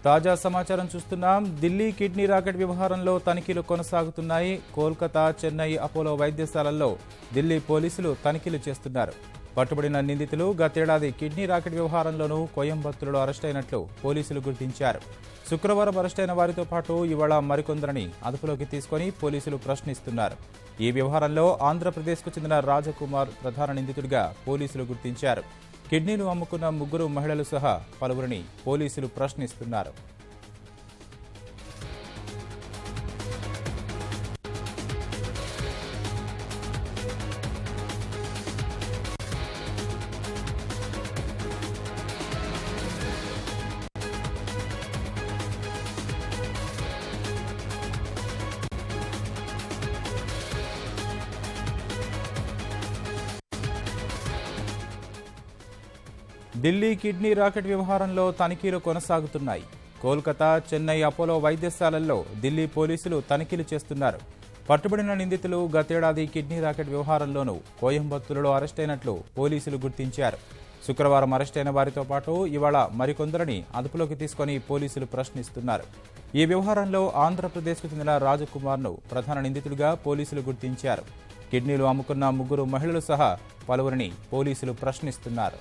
తాజా సమాచారం చూస్తున్నాం. ఢిల్లీ కిడ్నీ రాకెట్ వ్యవహారంలో తనిఖీలు కొనసాగుతున్నాయి. కోల్కతా, చెన్నై అపోలో వైద్యశాలల్లో ఢిల్లీ పోలీసులు తనిఖీలు చేస్తున్నారు. పట్టుబడిన నిందితులు గతేడాది కిడ్నీ రాకెట్ వ్యవహారంలోనూ కోయంబత్తూరులో అరెస్టైనట్లు పోలీసులు గుర్తించారు. శుక్రవారం అరెస్టైన వారితో పాటు ఇవాళ మరికొందరిని అదుపులోకి తీసుకుని పోలీసులు ప్రశ్నిస్తున్నారు. ఈ వ్యవహారంలో ఆంధ్రప్రదేశ్కు చెందిన రాజకుమార్ ప్రధాన నిందితుడిగా పోలీసులు గుర్తించారు. కిడ్నీలు అమ్ముకున్న 3 మహిళలు సహా పలువురిని పోలీసులు ప్రశ్నిస్తున్నారు. ఢిల్లీ కిడ్నీ రాకెట్ వ్యవహారంలో తనిఖీలు కొనసాగుతున్నాయి. కోల్కతా, చెన్నై అపోలో వైద్యశాలల్లో ఢిల్లీ పోలీసులు తనిఖీలు చేస్తున్నారు. పట్టుబడిన నిందితులు గతేడాది కిడ్నీ రాకెట్ వ్యవహారంలోనూ కోయంబత్తూరులో అరెస్టైనట్లు పోలీసులు గుర్తించారు. శుక్రవారం అరెస్టైన వారితో పాటు ఇవాళ మరికొందరిని అదుపులోకి తీసుకుని పోలీసులు ప్రశ్నిస్తున్నారు. ఈ వ్యవహారంలో ఆంధ్రప్రదేశ్కు చెందిన రాజకుమార్ను ప్రధాన నిందితుడిగా పోలీసులు గుర్తించారు. కిడ్నీలు అమ్ముకున్న 3 మహిళలు సహా పలువురిని పోలీసులు ప్రశ్నిస్తున్నారు.